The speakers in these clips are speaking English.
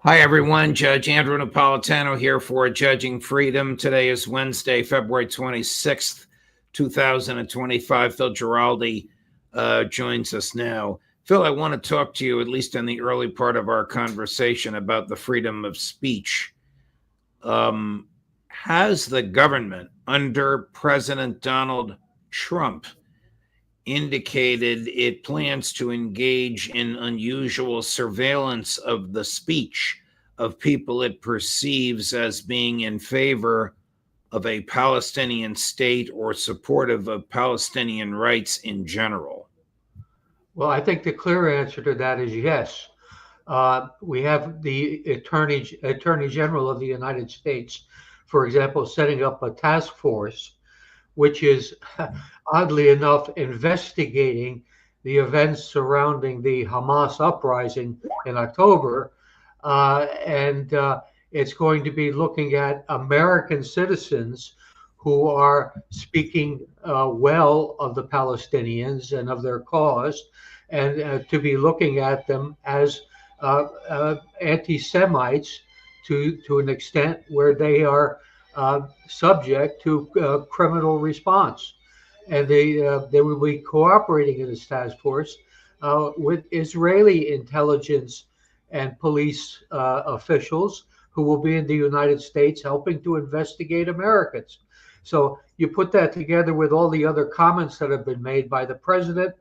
Hi, everyone. Judge Andrew Napolitano here for Judging Freedom. Today is Wednesday, February 26th, 2025. Phil Giraldi joins us now. Phil, I want to talk to you, at least in the early part of our conversation, about the freedom of speech. Has the government under President Donald Trump indicated it plans to engage in unusual surveillance of the speech of people it perceives as being in favor of a Palestinian state or supportive of Palestinian rights in general? Well, I think the clear answer to that is yes. We have the Attorney General of the United States, for example, setting up a task force, which is oddly enough investigating the events surrounding the Hamas uprising in October. And it's going to be looking at American citizens who are speaking well of the Palestinians and of their cause, and to be looking at them as anti-Semites to an extent where they are subject to criminal response. And they will be cooperating in this task force with Israeli intelligence and police officials who will be in the United States helping to investigate Americans. So you put that together with all the other comments that have been made by the president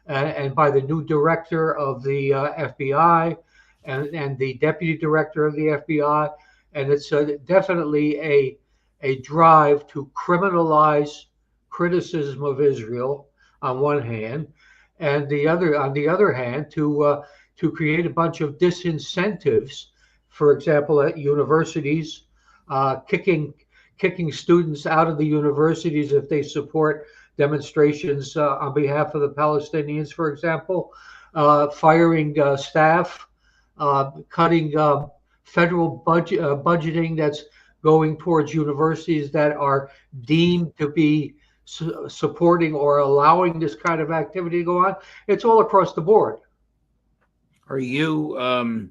and by the new director of the FBI and the deputy director of the FBI. And it's definitely a drive to criminalize criticism of Israel on one hand, and on the other hand, to create a bunch of disincentives. For example, at universities, kicking students out of the universities if they support demonstrations on behalf of the Palestinians, for example, firing staff, cutting federal budgeting that's going towards universities that are deemed to be supporting or allowing this kind of activity to go on. It's all across the board. Are you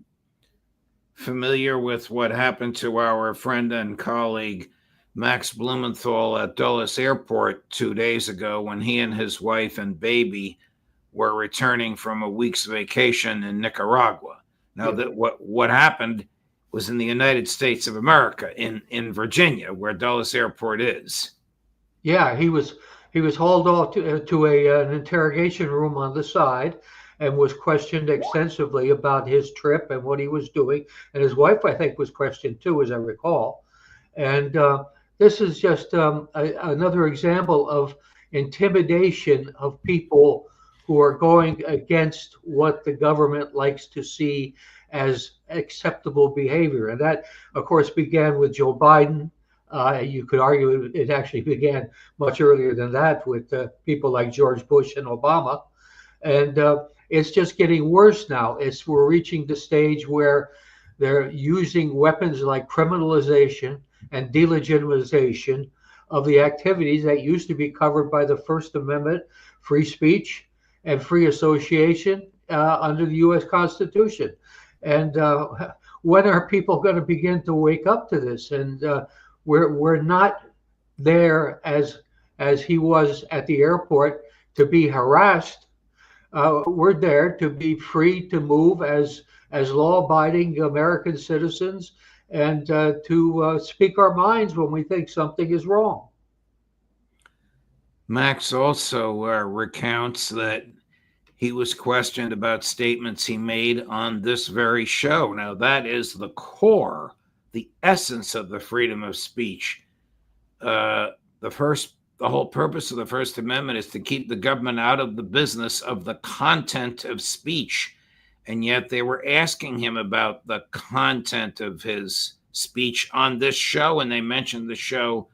familiar with what happened to our friend and colleague Max Blumenthal at Dulles Airport 2 days ago when he and his wife and baby were returning from a week's vacation in Nicaragua? Now, that what happened was in the United States of America, in Virginia, where Dulles Airport is. Yeah, he was hauled off to an interrogation room on the side and was questioned extensively about his trip and what he was doing. And his wife, I think, was questioned too, as I recall. And this is just another example of intimidation of people who are going against what the government likes to see as acceptable behavior. And that, of course, began with Joe Biden. You could argue it actually began much earlier than that with people like George Bush and Obama. And it's just getting worse now. We're reaching the stage where they're using weapons like criminalization and delegitimization of the activities that used to be covered by the First Amendment, free speech and free association under the U.S. Constitution. And when are people going to begin to wake up to this? And we're not there as he was at the airport to be harassed. We're there to be free to move as law-abiding American citizens and to speak our minds when we think something is wrong. Max also recounts that he was questioned about statements he made on this very show. Now, that is the core, the essence of the freedom of speech. The whole purpose of the First Amendment is to keep the government out of the business of the content of speech. And yet they were asking him about the content of his speech on this show, and they mentioned the show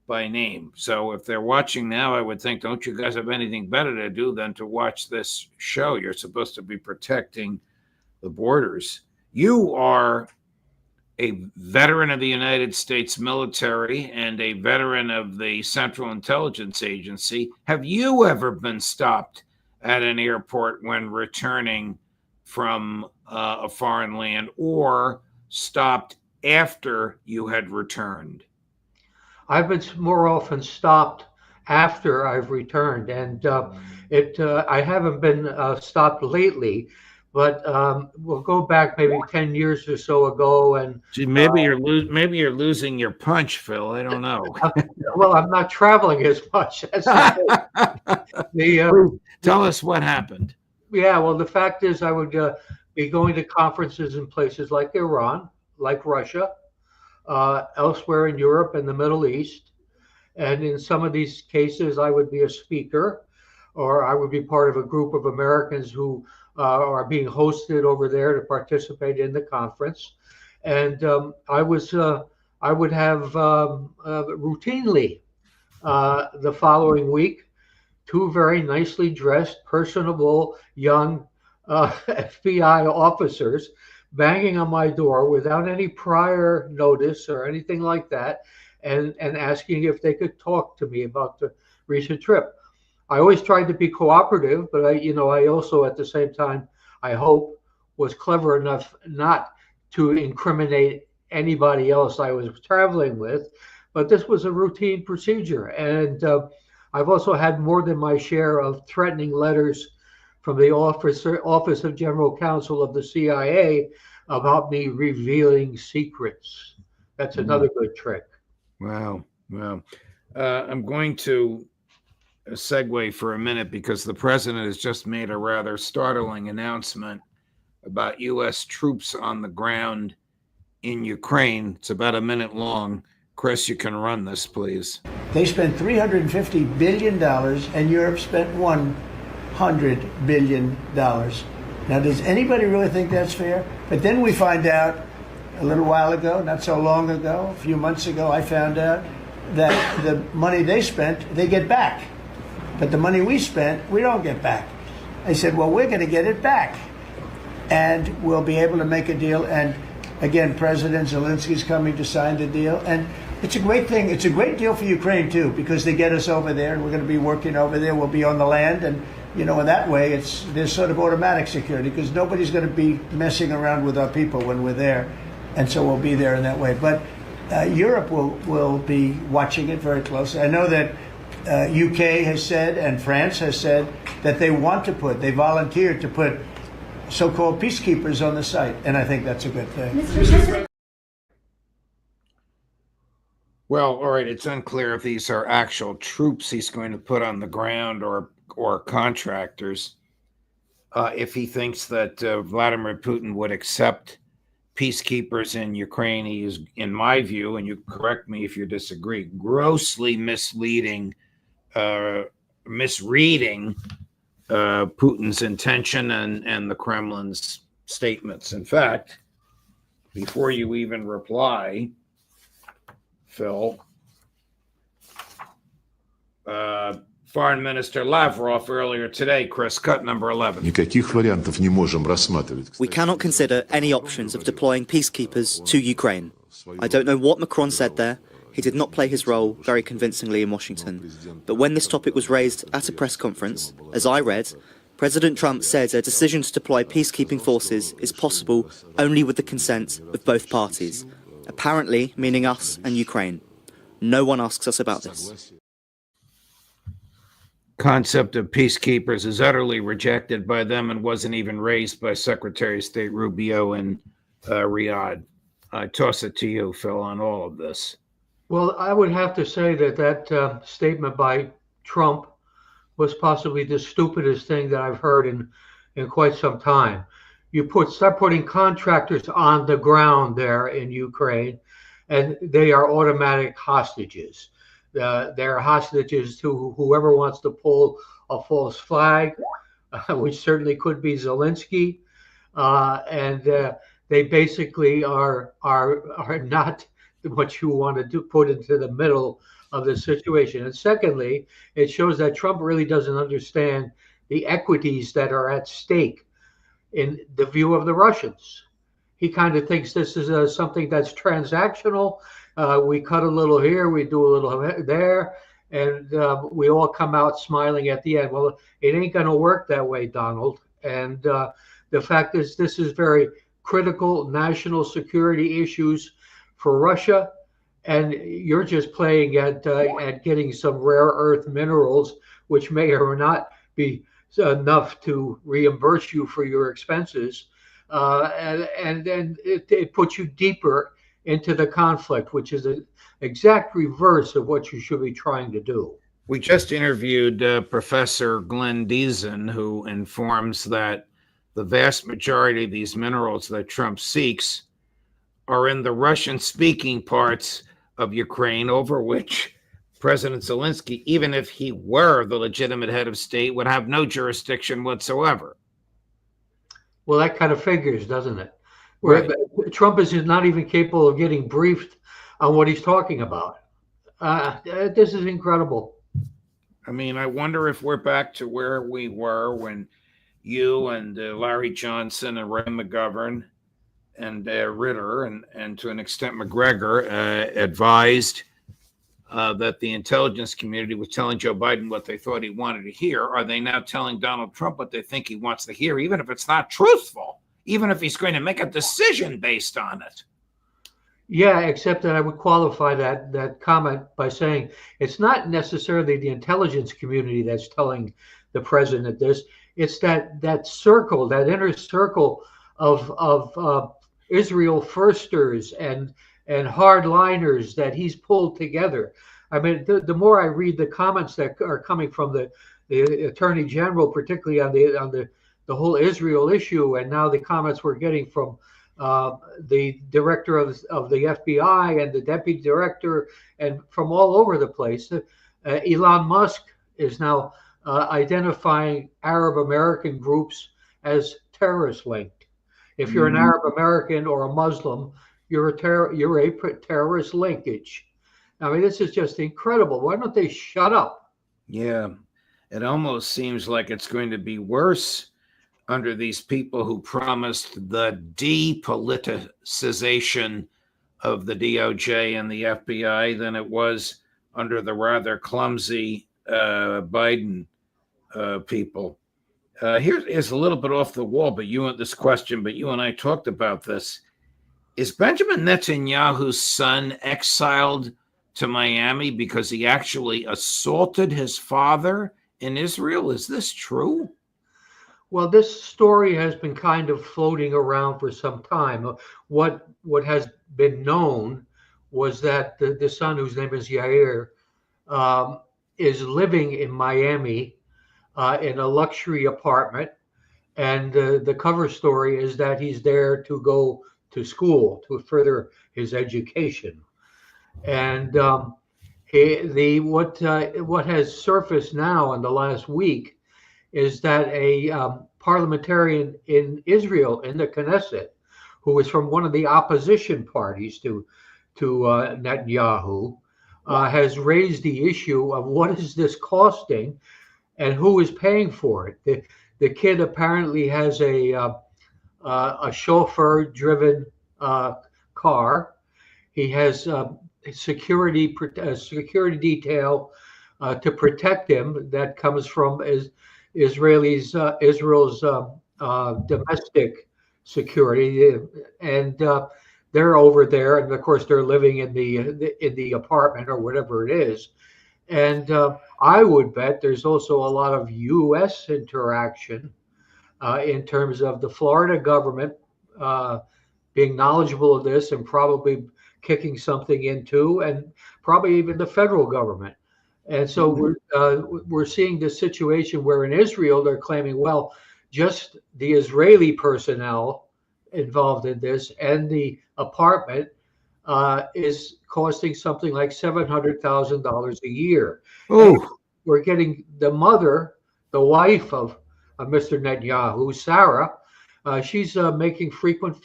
by name. So if they're watching now, I would think, don't you guys have anything better to do than to watch this show? You're supposed to be protecting the borders. You are a veteran of the United States military and a veteran of the Central Intelligence Agency. Have you ever been stopped at an airport when returning from a foreign land, or stopped after you had returned? I've been more often stopped after I've returned, and I haven't been stopped lately, but we'll go back maybe 10 years or so ago, and Gee, maybe you're losing your punch, Phil. I don't know. well, I'm not traveling as much. That's Please tell us what happened. yeah. Well, the fact is, I would be going to conferences in places like Iran, like Russia, elsewhere in Europe and the Middle East. And in some of these cases, I would be a speaker, or I would be part of a group of Americans who are being hosted over there to participate in the conference. And I would have routinely the following week two very nicely dressed, personable young FBI officers banging on my door without any prior notice or anything like that, and asking if they could talk to me about the recent trip. I always tried to be cooperative, but I also at the same time, I hope, was clever enough not to incriminate anybody else I was traveling with. But this was a routine procedure, and I've also had more than my share of threatening letters from the Office of General Counsel of the CIA about me revealing secrets. That's another good trick. Wow. Well, I'm going to segue for a minute because the president has just made a rather startling announcement about U.S. troops on the ground in Ukraine. It's about a minute long. Chris, you can run this, please. They spent $350 billion and Europe spent $100 billion. Now, does anybody really think that's fair? But then we find out a little while ago, not so long ago, a few months ago, I found out that the money they spent, they get back. But the money we spent, we don't get back. I said, well, we're going to get it back. And we'll be able to make a deal. And again, President Zelensky's coming to sign the deal. And it's a great thing. It's a great deal for Ukraine, too, because they get us over there, and we're going to be working over there. We'll be on the land. And, in that way, there's sort of automatic security, because nobody's going to be messing around with our people when we're there. And so we'll be there in that way. But Europe will be watching it very closely. I know that UK has said, and France has said, that they volunteered to put so-called peacekeepers on the site. And I think that's a good thing. Well, all right, it's unclear if these are actual troops he's going to put on the ground or contractors. If he thinks that Vladimir Putin would accept peacekeepers in Ukraine, he is, in my view, and you correct me if you disagree, grossly misreading Putin's intention and the Kremlin's statements. In fact, before you even reply, Phil, Foreign Minister Lavrov earlier today, Chris, cut number 11. We cannot consider any options of deploying peacekeepers to Ukraine. I don't know what Macron said there. He did not play his role very convincingly in Washington. But when this topic was raised at a press conference, as I read, President Trump said a decision to deploy peacekeeping forces is possible only with the consent of both parties, apparently meaning us and Ukraine. No one asks us about this. Concept of peacekeepers is utterly rejected by them and wasn't even raised by Secretary of State Rubio in Riyadh. I toss it to you, Phil, on all of this. Well, I would have to say that statement by Trump was possibly the stupidest thing that I've heard in quite some time. You start putting contractors on the ground there in Ukraine, and they are automatic hostages. They're hostages to whoever wants to pull a false flag, which certainly could be Zelensky, and they basically are not what you want to put into the middle of the situation. And secondly, it shows that Trump really doesn't understand the equities that are at stake in the view of the Russians. He kind of thinks this is something that's transactional. We cut a little here, we do a little there, and we all come out smiling at the end. Well, it ain't going to work that way, Donald. And the fact is, this is very critical national security issues for Russia, and you're just playing at getting some rare earth minerals, which may or not be enough to reimburse you for your expenses, and then it puts you deeper into the conflict, which is an exact reverse of what you should be trying to do. We just interviewed Professor Glenn Deason, who informs that the vast majority of these minerals that Trump seeks are in the Russian-speaking parts of Ukraine, over which President Zelensky, even if he were the legitimate head of state, would have no jurisdiction whatsoever. Well, that kind of figures, doesn't it? Right. Trump is not even capable of getting briefed on what he's talking about. This is incredible. I mean, I wonder if we're back to where we were when you and Larry Johnson and Ray McGovern and Ritter and to an extent McGregor advised that the intelligence community was telling Joe Biden what they thought he wanted to hear. Are they now telling Donald Trump what they think he wants to hear, even if it's not truthful, even if he's going to make a decision based on it? Yeah, except that I would qualify that comment by saying it's not necessarily the intelligence community that's telling the president this. It's that circle, that inner circle of Israel firsters and hardliners that he's pulled together. I mean, the more I read the comments that are coming from the Attorney General, particularly on the whole Israel issue, and now the comments we're getting from the director of the FBI and the deputy director, and from all over the place. Elon Musk is now identifying Arab American groups as terrorist linked. If you're an Arab American or a Muslim, you're a terrorist linkage. I mean, this is just incredible. Why don't they shut up? Yeah, it almost seems like it's going to be worse under these people who promised the depoliticization of the DOJ and the FBI than it was under the rather clumsy Biden people. Here's a little bit off the wall, but you and I talked about this. Is Benjamin Netanyahu's son exiled to Miami because he actually assaulted his father in Israel? Is this true? Well, this story has been kind of floating around for some time. What has been known was that the son, whose name is Yair, is living in Miami in a luxury apartment. And the cover story is that he's there to go to school to further his education. And what has surfaced now in the last week is that a parliamentarian in Israel, in the Knesset, who is from one of the opposition parties to Netanyahu, has raised the issue of what is this costing and who is paying for it. The kid apparently has a chauffeur-driven car. He has security detail to protect him that comes from Israel's domestic security, and they're over there, and of course they're living in the apartment or whatever it is. And I would bet there's also a lot of U.S. interaction in terms of the Florida government being knowledgeable of this and probably kicking something into, and probably even the federal government. And so we're seeing this situation where in Israel they're claiming, well, just the Israeli personnel involved in this and the apartment is costing something like $700,000 a year. We're getting the mother, the wife of Mr. Netanyahu, Sarah. She's making frequent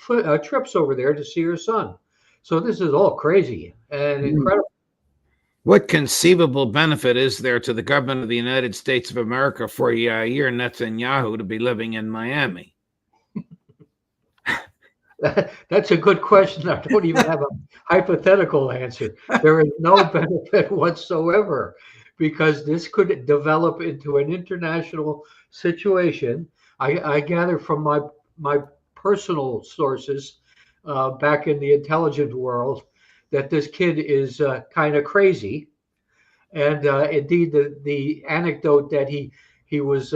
trips over there to see her son. So this is all crazy and incredible. What conceivable benefit is there to the government of the United States of America for Yair Netanyahu to be living in Miami? That's a good question. I don't even have a hypothetical answer. There is no benefit whatsoever, because this could develop into an international situation. I gather from my personal sources back in the intelligence world that this kid is kind of crazy. And indeed, the anecdote that he was,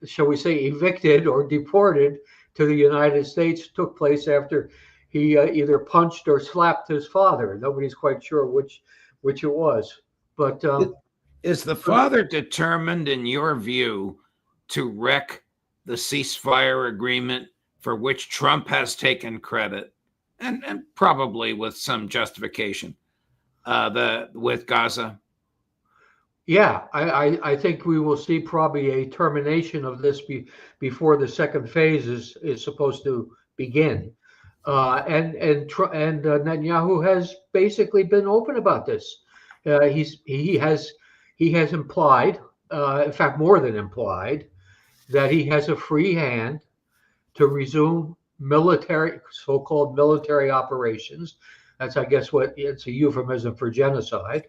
shall we say, evicted or deported to the United States took place after he either punched or slapped his father. Nobody's quite sure which it was. But is the father determined, in your view, to wreck the ceasefire agreement for which Trump has taken credit, and probably with some justification, with Gaza? Yeah, I think we will see probably a termination of this before the second phase is supposed to begin. And Netanyahu has basically been open about this. He has implied, in fact, more than implied, that he has a free hand to resume so-called military operations. That's, I guess, it's a euphemism for genocide.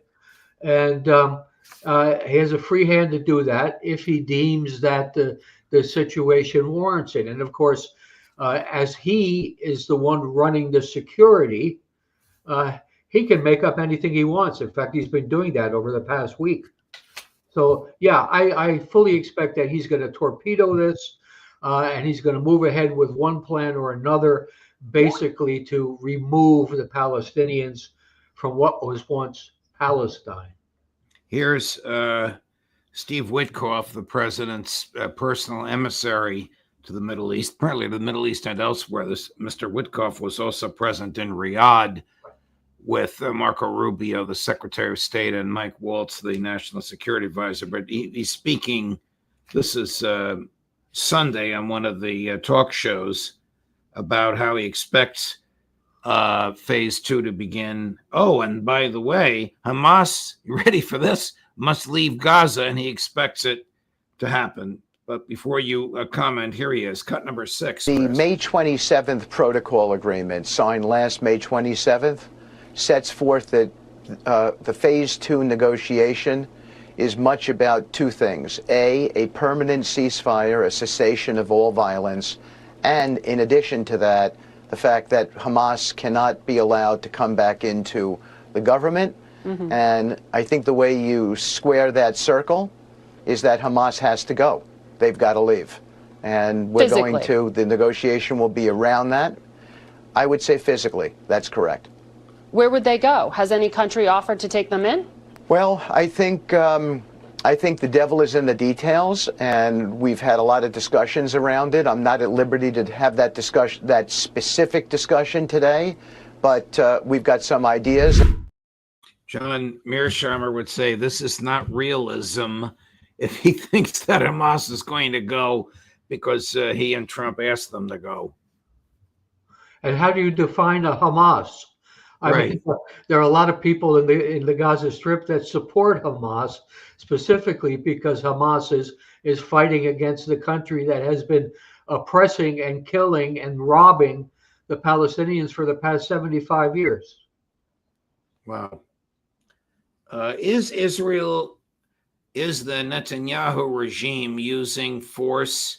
And he has a free hand to do that if he deems that the situation warrants it. And of course, as he is the one running the security, he can make up anything he wants. In fact, he's been doing that over the past week. So, yeah, I fully expect that he's going to torpedo this, and he's going to move ahead with one plan or another, basically to remove the Palestinians from what was once Palestine. Here's Steve Witkoff, the president's personal emissary to the Middle East, apparently the Middle East and elsewhere. This Mr. Witkoff was also present in Riyadh with Marco Rubio, the Secretary of State, and Mike Waltz, the National Security Advisor. But he's speaking, this is Sunday on one of the talk shows, about how he expects phase 2 to begin. Oh, and by the way, Hamas, you ready for this, must leave Gaza, and he expects it to happen. But before you comment, here he is, cut number 6. The Chris. May 27th protocol agreement, signed last May 27th, sets forth that the phase 2 negotiation is much about two things. A permanent ceasefire, a cessation of all violence, and in addition to that, the fact that Hamas cannot be allowed to come back into the government. Mm-hmm. And I think the way you square that circle is that Hamas has to go. They've got to leave. And we're going to, the negotiation will be around that. I would say physically, that's correct. Where would they go? Has any country offered to take them in? Well, I think the devil is in the details, and we've had a lot of discussions around it. I'm not at liberty to have that discussion, that specific discussion today, but we've got some ideas. John Mearsheimer would say this is not realism if he thinks that Hamas is going to go because he and Trump asked them to go. And how do you define a Hamas? I mean, there are a lot of people in the Gaza Strip that support Hamas, specifically because Hamas is fighting against the country that has been oppressing and killing and robbing the Palestinians for the past 75 years. Wow. Is the Netanyahu regime using force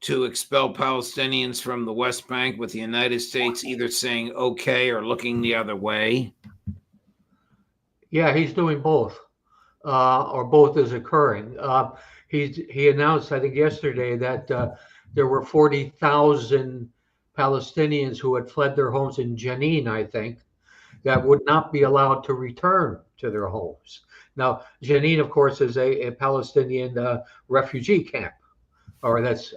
to expel Palestinians from the West Bank, with the United States either saying okay or looking the other way? Yeah, he's doing both, or both is occurring. He announced, I think yesterday, that there were 40,000 Palestinians who had fled their homes in Jenin, I think, that would not be allowed to return to their homes. Now, Jenin, of course, is a Palestinian refugee camp, or that's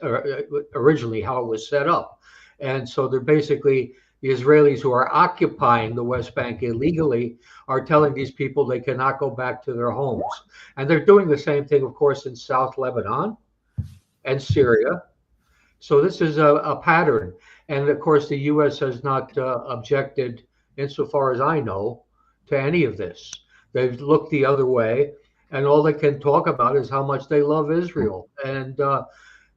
originally how it was set up. And so they're basically, the Israelis who are occupying the West Bank illegally are telling these people they cannot go back to their homes. And they're doing the same thing, of course, in South Lebanon and Syria. So this is a pattern. And of course, the U.S. has not objected, insofar as I know, to any of this. They've looked the other way, and all they can talk about is how much they love Israel. And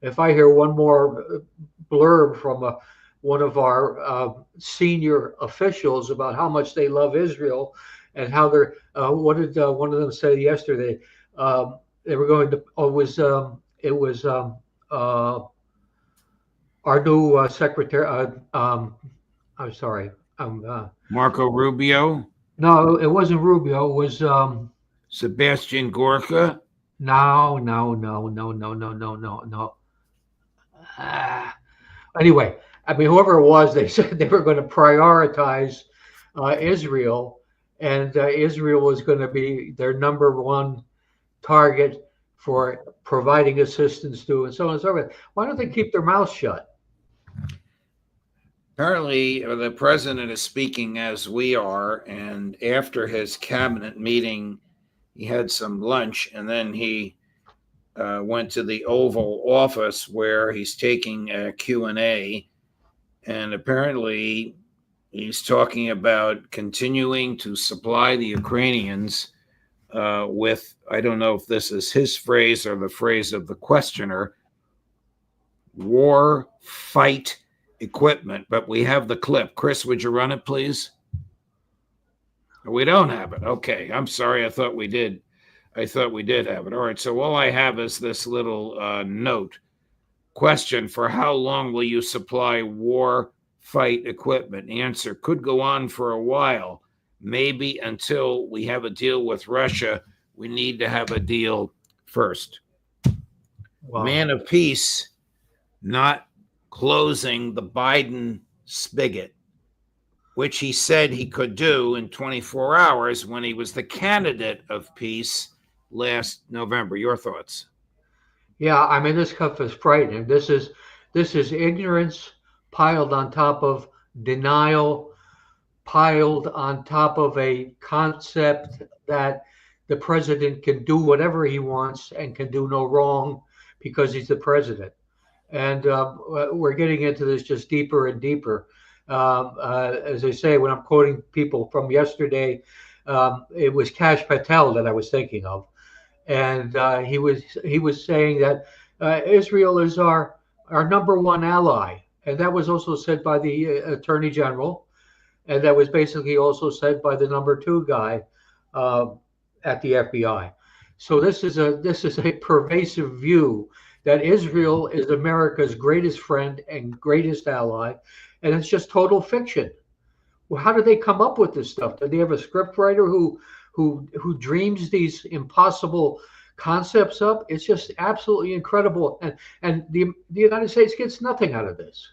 if I hear one more blurb from one of our senior officials about how much they love Israel and how they're, what did one of them say yesterday? They were going to, our new secretary. I'm sorry. Marco Rubio, No, it wasn't Rubio. It was Sebastian Gorka. no. Ah. Anyway, I mean, whoever it was, they said they were going to prioritize Israel, and Israel was going to be their number one target for providing assistance to, and so on and so forth. Why don't they keep their mouths shut? Apparently, the president is speaking as we are, and after his cabinet meeting, he had some lunch, and then he went to the Oval Office where he's taking a Q&A, and apparently he's talking about continuing to supply the Ukrainians with, I don't know if this is his phrase or the phrase of the questioner, war fight equipment. But we have the clip. Chris, would you run it, please? We don't have it. Okay, I'm sorry. I thought we did have it. All right, so all I have is this little note. Question: for how long will you supply war fight equipment? Answer: could go on for a while, maybe until we have a deal with Russia. We need to have a deal first. Wow. Man of peace not closing the Biden spigot, which he said he could do in 24 hours when he was the candidate of peace last November. Your thoughts? Yeah, I mean, this stuff is frightening. This is ignorance piled on top of denial, piled on top of a concept that the president can do whatever he wants and can do no wrong because he's the president. And we're getting into this just deeper and deeper. As I say, when I'm quoting people from yesterday, it was Kash Patel that I was thinking of. And he was saying that Israel is our number one ally. And that was also said by the Attorney General. And that was basically also said by the number two guy at the FBI. So this is a pervasive view that Israel is America's greatest friend and greatest ally, and it's just total fiction. Well, how did they come up with this stuff? Did they have a scriptwriter who dreams these impossible concepts up? It's just absolutely incredible, and the United States gets nothing out of this.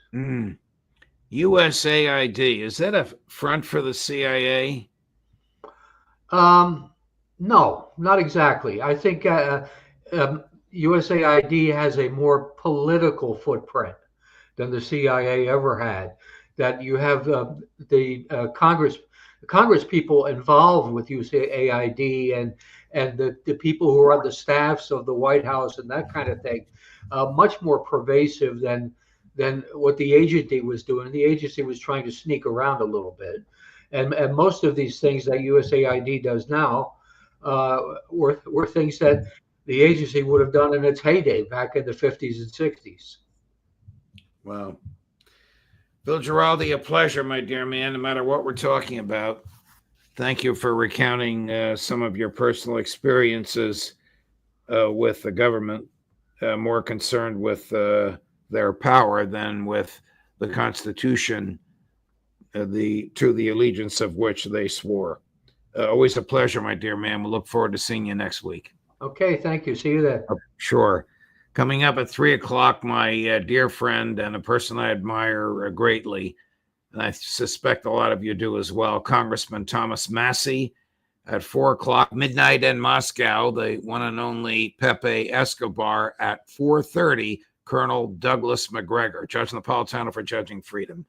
USAID, is that a front for the CIA? No, not exactly. I think USAID has a more political footprint than the CIA ever had. That you have the Congress people involved with USAID and the people who are on the staffs of the White House and that kind of thing, much more pervasive than what the agency was doing. The agency was trying to sneak around a little bit, and most of these things that USAID does now were things that the agency would have done in its heyday back in the 50s and 60s. Wow. Bill Giraldi, a pleasure, my dear man, no matter what we're talking about. Thank you for recounting some of your personal experiences with the government, more concerned with their power than with the Constitution, to the allegiance of which they swore. Always a pleasure, my dear man. We'll look forward to seeing you next week. Okay, thank you. See you then. Sure. Coming up at 3:00, my dear friend and a person I admire greatly, and I suspect a lot of you do as well, Congressman Thomas Massie. At 4:00, midnight in Moscow, the one and only Pepe Escobar. At 4:30, Colonel Douglas McGregor, Judge Napolitano for Judging Freedom.